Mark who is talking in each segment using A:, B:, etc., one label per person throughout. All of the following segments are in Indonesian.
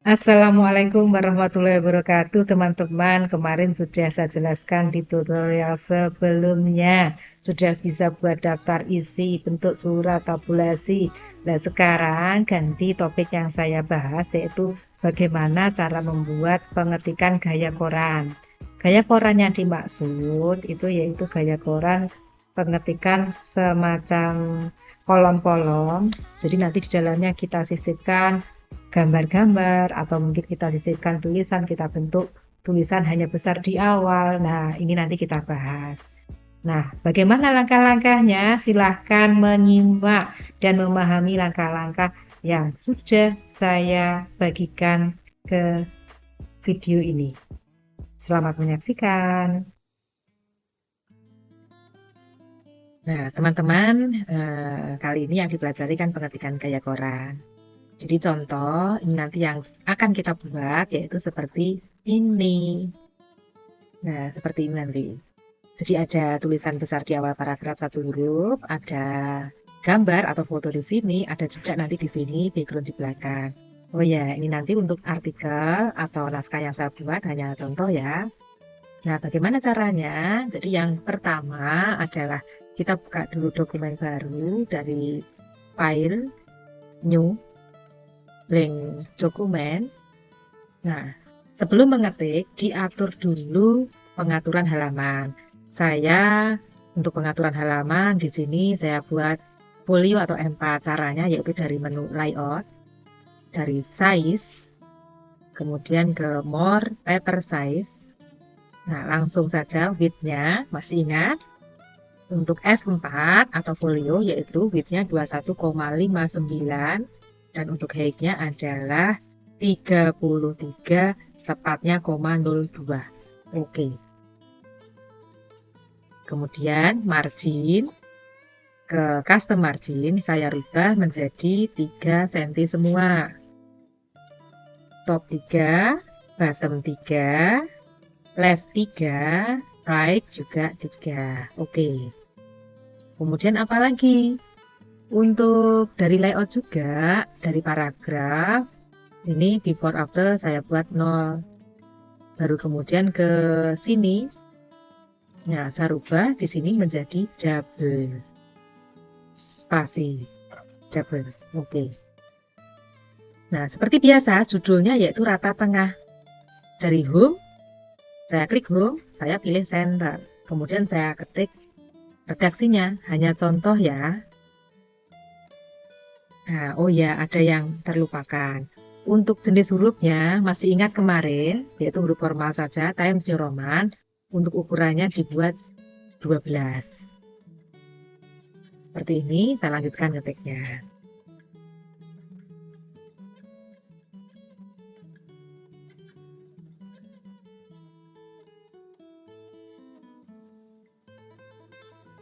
A: Assalamualaikum warahmatullahi wabarakatuh, teman-teman. Kemarin sudah saya jelaskan di tutorial sebelumnya. Sudah bisa buat daftar isi, bentuk surat, tabulasi. Nah, sekarang ganti topik yang saya bahas, yaitu bagaimana cara membuat pengetikan gaya koran. Gaya koran yang dimaksud itu yaitu gaya koran pengetikan semacam kolom-kolom. Jadi nanti di dalamnya kita sisipkan gambar-gambar atau mungkin kita sisipkan tulisan, kita bentuk tulisan hanya besar di awal. Nah, ini nanti kita bahas. Nah, bagaimana langkah-langkahnya? Silahkan menyimak dan memahami langkah-langkah yang sudah saya bagikan ke video ini. Selamat menyaksikan. Nah, teman-teman, kali ini yang dipelajari kan pengetikan gaya koran. Jadi contoh ini nanti yang akan kita buat yaitu seperti ini. Nah, seperti ini nanti. Jadi ada tulisan besar di awal paragraf satu huruf, ada gambar atau foto di sini, ada juga nanti di sini background di belakang. Oh ya, ini nanti untuk artikel atau naskah yang saya buat hanya contoh ya. Nah, bagaimana caranya? Jadi yang pertama adalah kita buka dulu dokumen baru dari file new blank dokumen. Nah, sebelum mengetik, diatur dulu pengaturan halaman. Saya untuk pengaturan halaman di sini saya buat folio atau M4. Caranya yaitu dari menu layout, dari size, kemudian ke more paper size. Nah, langsung saja width-nya, masih ingat? Untuk F4 atau folio yaitu width-nya 21,59 dan untuk height-nya adalah 33 tepatnya 0,02. Oke. Kemudian margin ke custom margin saya rubah menjadi 3 cm semua. Top 3, bottom 3, left 3, right juga 3. Oke. Kemudian apa lagi? Untuk dari layout juga, dari paragraf, ini before after saya buat 0. Baru kemudian ke sini, nah saya rubah di sini menjadi double. Spasi, double. Oke. Nah, seperti biasa, judulnya yaitu rata tengah. Dari home, saya klik home, saya pilih center. Kemudian saya ketik redaksinya, hanya contoh ya. Nah, oh ya, ada yang terlupakan. Untuk jenis hurufnya, masih ingat kemarin, yaitu huruf formal saja, Times New Roman. Untuk ukurannya dibuat 12. Seperti ini, saya lanjutkan ngetiknya.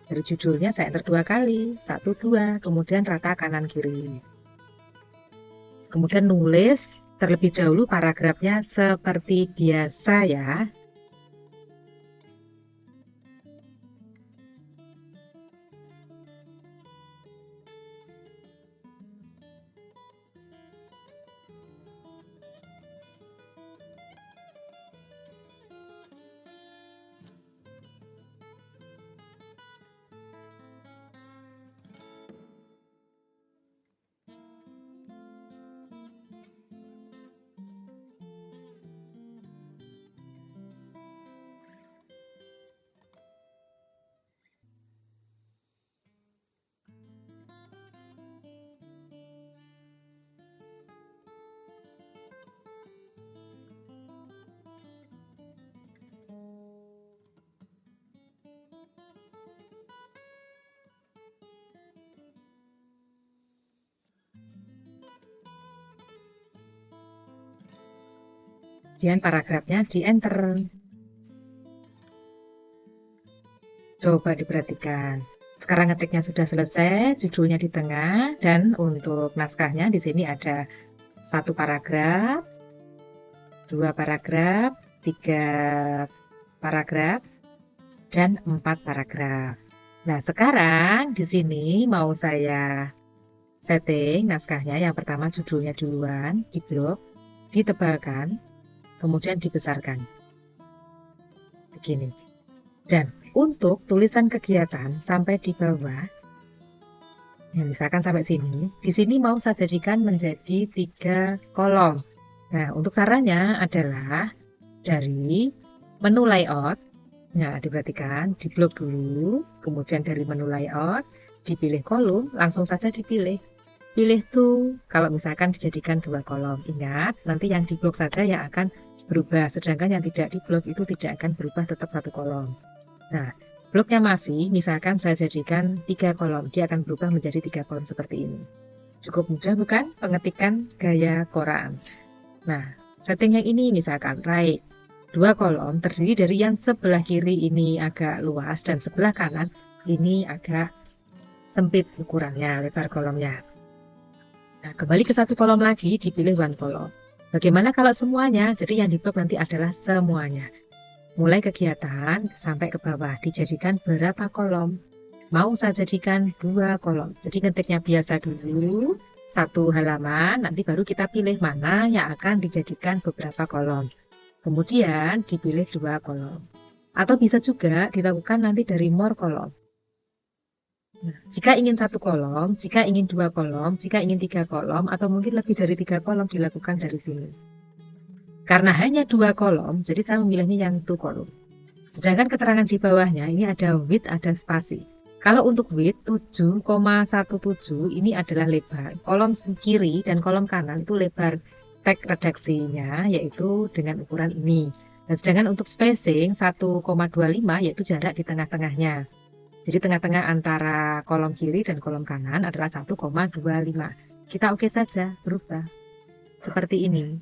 A: Dari judulnya saya enter 2 kali, 1, 2, kemudian rata kanan kiri. Kemudian nulis terlebih dahulu paragrafnya seperti biasa ya. Kemudian paragrafnya di enter. Coba diperhatikan. Sekarang ngetiknya sudah selesai, judulnya di tengah, dan untuk naskahnya di sini ada 1 paragraf, 2 paragraf, 3 paragraf, dan 4 paragraf. Nah, sekarang di sini mau saya setting naskahnya. Yang pertama judulnya duluan, di blok. ditebalkan, kemudian dibesarkan. Begini. Dan untuk tulisan kegiatan sampai di bawah, ya misalkan sampai sini, di sini mau saya jadikan menjadi 3 kolom. Nah, untuk caranya adalah dari menu layout, nah diperhatikan, diblok dulu, kemudian dari menu layout, dipilih kolom, langsung saja dipilih. Pilih tuh, kalau misalkan dijadikan 2 kolom. Ingat, nanti yang diblok saja yang akan berubah, sedangkan yang tidak diblok itu tidak akan berubah, tetap 1 kolom. Nah, bloknya masih, misalkan saya jadikan 3 kolom, dia akan berubah menjadi 3 kolom seperti ini. Cukup mudah bukan pengetikan gaya Quran. Nah, setting yang ini misalkan right, 2 kolom terdiri dari yang sebelah kiri ini agak luas dan sebelah kanan ini agak sempit ukurannya, lebar kolomnya. Nah, kembali ke 1 kolom lagi, dipilih one kolom. Bagaimana kalau semuanya? Jadi yang diblok nanti adalah semuanya. Mulai kegiatan sampai ke bawah, dijadikan berapa kolom? Mau saya jadikan 2 kolom. Jadi ngetiknya biasa dulu, 1 halaman, nanti baru kita pilih mana yang akan dijadikan beberapa kolom. Kemudian dipilih 2 kolom. Atau bisa juga dilakukan nanti dari more kolom. Nah, jika ingin 1 kolom, jika ingin 2 kolom, jika ingin 3 kolom, atau mungkin lebih dari 3 kolom dilakukan dari sini. Karena hanya 2 kolom, jadi saya memilihnya yang 2 kolom. Sedangkan keterangan di bawahnya ini ada width, ada spasi. Kalau untuk width 7,17 ini adalah lebar. Kolom kiri dan kolom kanan itu lebar teks redaksinya yaitu dengan ukuran ini. Dan sedangkan untuk spacing 1,25 yaitu jarak di tengah-tengahnya. Jadi tengah-tengah antara kolom kiri dan kolom kanan adalah 1,25. Kita oke saja, berubah. Seperti ini.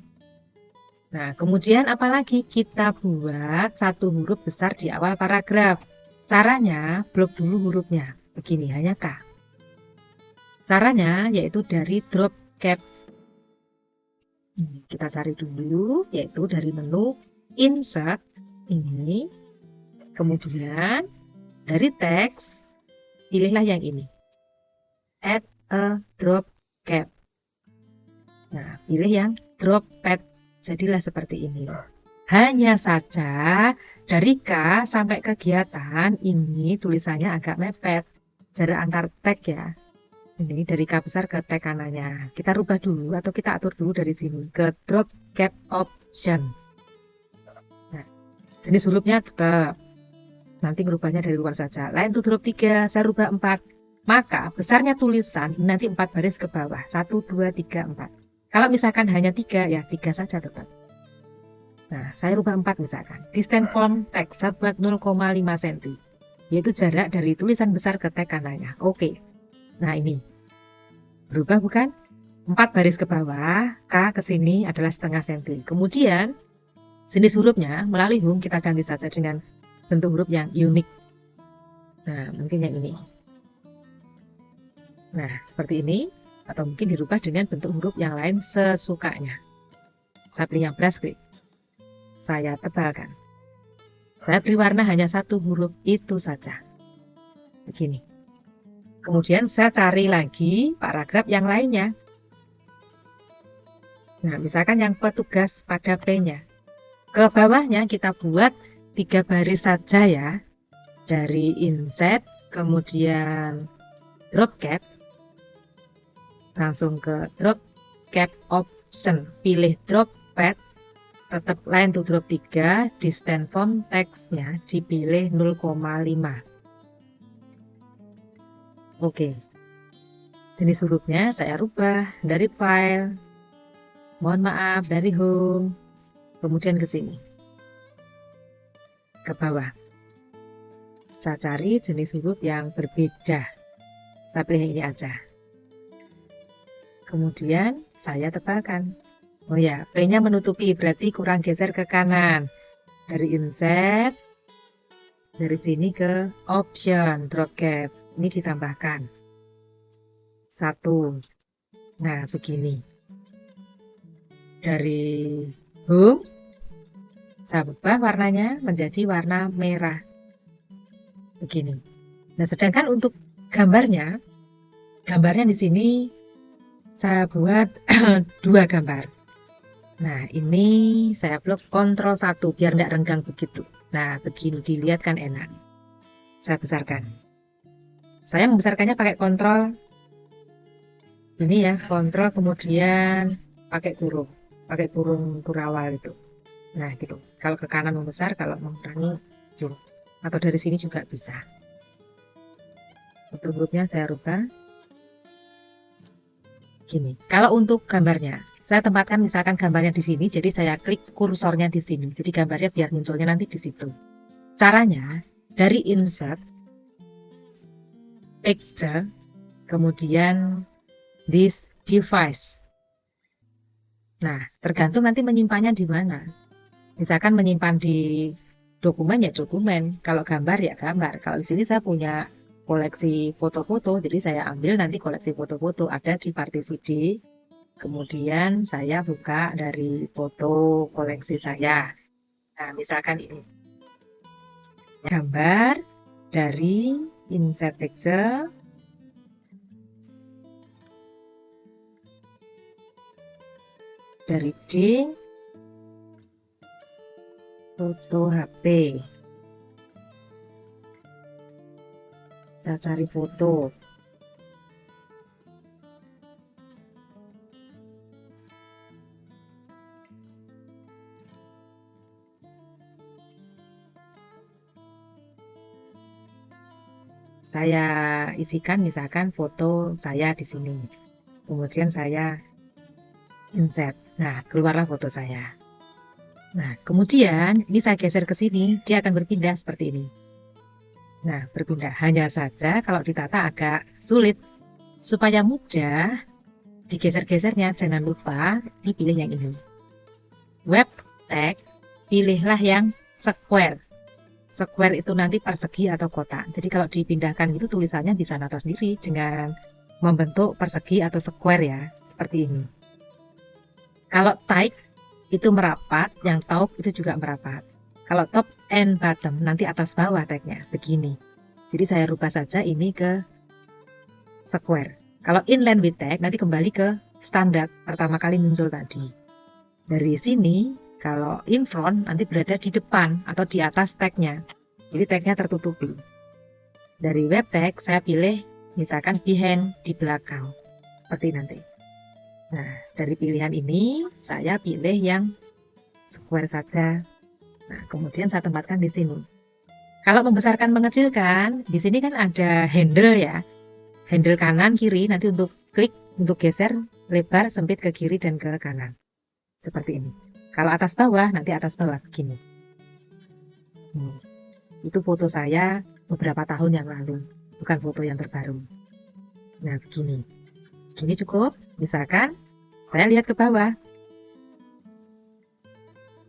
A: Nah, kemudian apalagi kita buat 1 huruf besar di awal paragraf. Caranya, blok dulu hurufnya. Begini, hanya K. Caranya yaitu dari drop cap. Kita cari dulu, yaitu dari menu insert. Ini. Kemudian, dari teks, pilihlah yang ini. Add a drop cap. Nah, pilih yang drop pad. Jadilah seperti ini. Hanya saja dari K sampai kegiatan ini tulisannya agak mepet. Jarak antar tag ya. Ini dari K besar ke tag kanannya. Kita rubah dulu atau kita atur dulu dari sini ke drop cap option. Nah, jenis hurufnya tetap. Nanti merubahnya dari luar saja. Lain tuh drop 3, saya rubah 4. Maka besarnya tulisan nanti 4 baris ke bawah. 1, 2, 3, 4. Kalau misalkan hanya 3, ya 3 saja tetap. Nah, saya rubah 4 misalkan. Distance from text, saya buat 0,5 cm. Yaitu jarak dari tulisan besar ke tag kanannya. Oke. Nah, ini. Berubah bukan? 4 baris ke bawah, K ke sini adalah setengah cm. Kemudian, jenis hurufnya melalui home kita ganti saja dengan bentuk huruf yang unik. Nah, mungkin yang ini. Nah, seperti ini. Atau mungkin dirubah dengan bentuk huruf yang lain sesukanya. Saya pilih yang brush script. Saya tebalkan. Saya beri warna hanya 1 huruf itu saja. Begini. Kemudian saya cari lagi paragraf yang lainnya. Nah, misalkan yang petugas pada P-nya. Ke bawahnya kita buat 3 baris saja ya. Dari inset, kemudian drop cap. Langsung ke drop cap option, pilih drop pad, tetap line to drop 3, distance from teksnya dipilih 0,5. Oke, jenis hurufnya saya rubah dari file, mohon maaf dari home, kemudian ke sini, ke bawah. Saya cari jenis huruf yang berbeda, saya pilih ini aja. Kemudian saya tebalkan. Oh ya, P-nya menutupi, berarti kurang geser ke kanan. Dari insert, dari sini ke option, drop cap. Ini ditambahkan. 1. Nah, begini. Dari home, saya ubah warnanya menjadi warna merah. Begini. Nah, sedangkan untuk gambarnya di sini saya buat 2 gambar. Nah, ini saya blok Ctrl 1 biar nggak renggang begitu. Nah, begini dilihat kan enak. Saya besarkan. Saya membesarkannya pakai Ctrl ini ya, Ctrl kemudian pakai kurung kurawal itu. Nah, gitu. Kalau ke kanan membesar, kalau mengurangi kecil. Atau dari sini juga bisa. Untuk grupnya saya rubah. Gini. Kalau untuk gambarnya, saya tempatkan misalkan gambarnya di sini, jadi saya klik kursornya di sini. Jadi gambarnya biar munculnya nanti di situ. Caranya, dari insert, picture, kemudian this device. Nah, tergantung nanti menyimpannya di mana. Misalkan menyimpan di dokumen ya dokumen, kalau gambar ya gambar. Kalau di sini saya punya koleksi foto-foto, jadi saya ambil nanti koleksi foto-foto ada di partisi D. Kemudian saya buka dari foto koleksi saya. Nah, misalkan ini gambar dari insert picture, dari D, foto HP. Saya cari foto. Saya isikan misalkan foto saya di sini. Kemudian saya insert. Nah, keluarlah foto saya. Nah, kemudian ini saya geser ke sini, dia akan berpindah seperti ini. Nah, berpindah. Hanya saja kalau ditata agak sulit. Supaya mudah digeser-gesernya, jangan lupa dipilih yang ini. Web tag, pilihlah yang square. Square itu nanti persegi atau kotak. Jadi kalau dipindahkan itu tulisannya bisa nata sendiri dengan membentuk persegi atau square ya, seperti ini. Kalau type itu merapat, yang top itu juga merapat. Kalau top and bottom nanti atas bawah tagnya begini. Jadi saya rubah saja ini ke square. Kalau inline with tag nanti kembali ke standar pertama kali muncul tadi. Dari sini kalau in front nanti berada di depan atau di atas tagnya. Jadi tagnya tertutupi. Dari web tag saya pilih misalkan behind di belakang. Seperti nanti. Nah, dari pilihan ini saya pilih yang square saja. Nah, kemudian saya tempatkan di sini. Kalau membesarkan mengecilkan, di sini kan ada handle ya. Handle kanan kiri nanti untuk klik, untuk geser lebar sempit ke kiri dan ke kanan. Seperti ini. Kalau atas bawah, nanti atas bawah begini. Itu foto saya beberapa tahun yang lalu, bukan foto yang terbaru. Nah, begini. Begini cukup. Misalkan saya lihat ke bawah.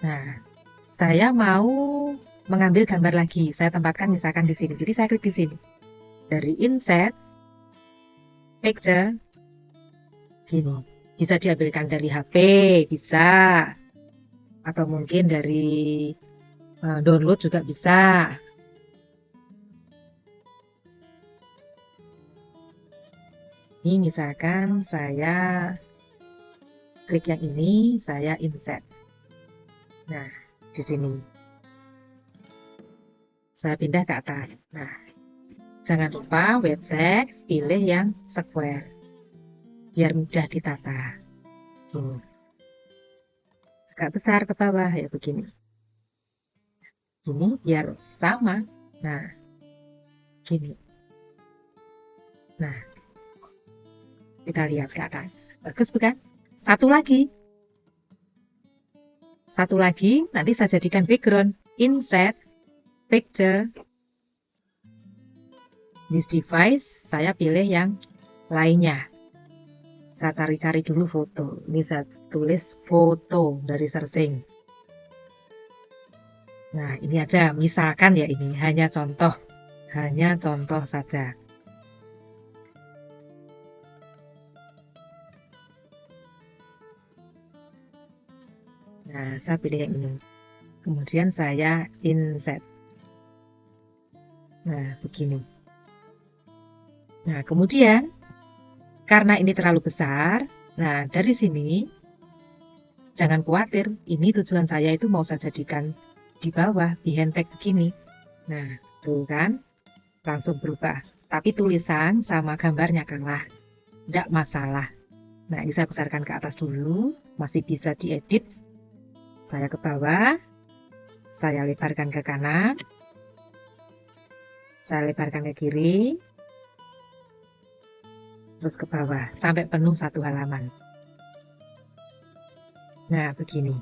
A: Nah, saya mau mengambil gambar lagi. Saya tempatkan misalkan di sini. Jadi saya klik di sini. Dari insert, picture, gini. Bisa diambilkan dari HP, bisa. Atau mungkin dari download juga bisa. Ini misalkan saya klik yang ini, saya insert. Nah, di sini. Saya pindah ke atas. Nah, jangan lupa web tag, pilih yang square. Biar mudah ditata. Gini. Agak besar ke bawah, ya begini. Gini, biar sama. Nah, gini. Nah, kita lihat ke atas. Bagus bukan? Satu lagi. Satu lagi, nanti saya jadikan background. Insert, picture, this device, saya pilih yang lainnya. Saya cari-cari dulu foto. Ini saya tulis foto dari searching. Nah, ini aja. Misalkan ya ini. Hanya contoh. Hanya contoh saja. Nah, saya pilih yang ini. Kemudian saya insert. Nah, begini. Nah, kemudian, karena ini terlalu besar, nah dari sini, Jangan khawatir, ini tujuan saya itu mau saya jadikan di bawah, behind tag begini. Nah, tuh kan, langsung berubah. Tapi tulisan sama gambarnya kalah, tidak masalah. Nah, ini saya besarkan ke atas dulu, masih bisa diedit. Saya ke bawah, saya lebarkan ke kanan, saya lebarkan ke kiri, terus ke bawah, sampai penuh satu halaman. Nah, begini.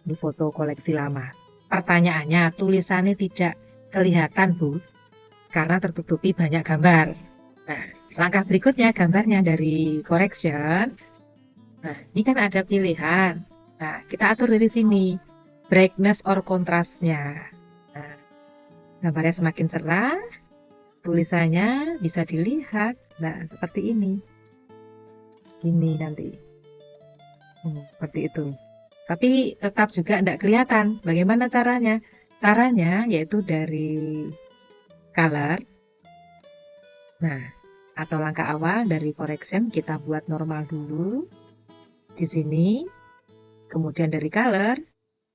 A: Ini foto koleksi lama. Pertanyaannya, tulisannya tidak kelihatan, Bu, karena tertutupi banyak gambar. Nah, langkah berikutnya gambarnya dari correction. Nah, ini kan ada pilihan. Nah, kita atur dari sini. Brightness or kontrasnya. Nah, gambarnya semakin cerah, tulisannya bisa dilihat. Nah, seperti ini. Ini nanti. Seperti itu. Tapi tetap juga tidak kelihatan. Bagaimana caranya? Caranya yaitu dari color. Nah, atau langkah awal dari correction kita buat normal dulu. Di sini. Kemudian dari color,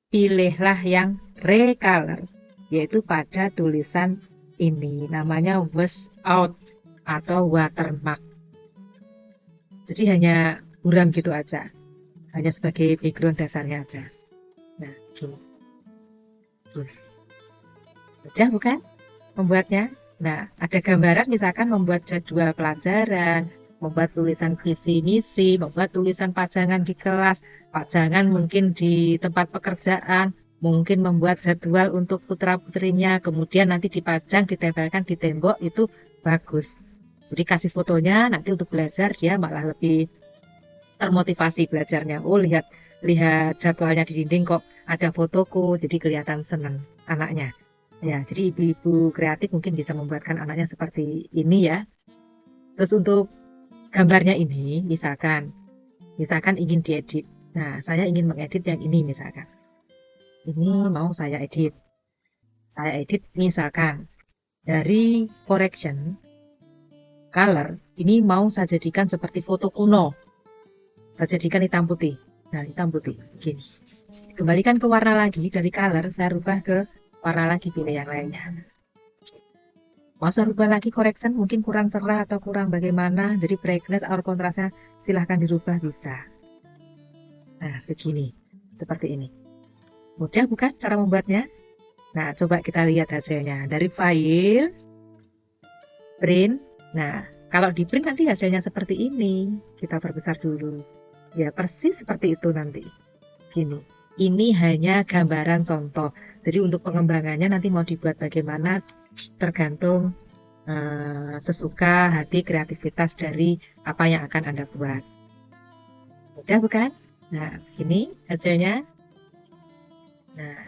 A: pilihlah yang recolor. Yaitu pada tulisan ini. Namanya wash out atau watermark. Jadi hanya buram gitu aja. Hanya sebagai background dasarnya aja. Nah, gini. Mudah bukan membuatnya? Nah, ada gambaran misalkan membuat jadwal pelajaran, membuat tulisan visi misi, membuat tulisan pajangan di kelas, pajangan mungkin di tempat pekerjaan, mungkin membuat jadwal untuk putra-putrinya, kemudian nanti dipajang, ditempelkan di tembok, itu bagus. Jadi kasih fotonya, nanti untuk belajar dia malah lebih termotivasi belajarnya. Oh, lihat jadwalnya di dinding kok ada fotoku, jadi kelihatan senang anaknya. Ya, jadi ibu-ibu kreatif mungkin bisa membuatkan anaknya seperti ini ya. Terus untuk gambarnya ini, misalkan ingin diedit. Nah, saya ingin mengedit yang ini misalkan. Ini mau saya edit. Saya edit misalkan dari correction color, ini mau saya jadikan seperti foto kuno. Saya jadikan hitam putih. Nah, hitam putih. Begini. Kembalikan ke warna lagi. Dari color, saya rubah ke warna lagi. Pilih yang lainnya. Mau saya rubah lagi correction. Mungkin kurang cerah atau kurang bagaimana. Jadi brightness or kontrasnya silahkan dirubah bisa. Nah, begini. Seperti ini. Mudah bukan cara membuatnya? Nah, coba kita lihat hasilnya. Dari file, print. Nah, kalau di print nanti hasilnya seperti ini. Kita perbesar dulu. Ya, persis seperti itu nanti. Gini, ini hanya gambaran contoh. Jadi untuk pengembangannya nanti mau dibuat bagaimana tergantung sesuka hati kreativitas dari apa yang akan Anda buat. Mudah bukan? Nah, ini hasilnya. Nah,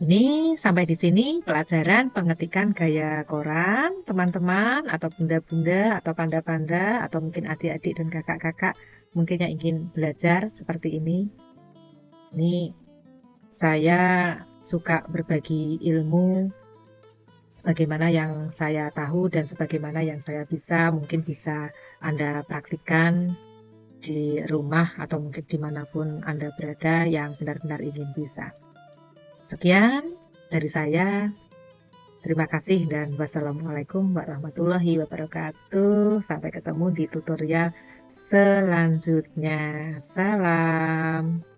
A: ini sampai di sini pelajaran pengetikan gaya koran, teman-teman, atau bunda-bunda, atau panda-panda, atau mungkin adik-adik dan kakak-kakak mungkin yang ingin belajar seperti ini. Ini saya suka berbagi ilmu sebagaimana yang saya tahu dan sebagaimana yang saya bisa, mungkin bisa Anda praktikkan di rumah atau mungkin dimanapun Anda berada yang benar-benar ingin bisa. Sekian dari saya. Terima kasih dan wassalamualaikum warahmatullahi wabarakatuh. Sampai ketemu di tutorial selanjutnya. Salam.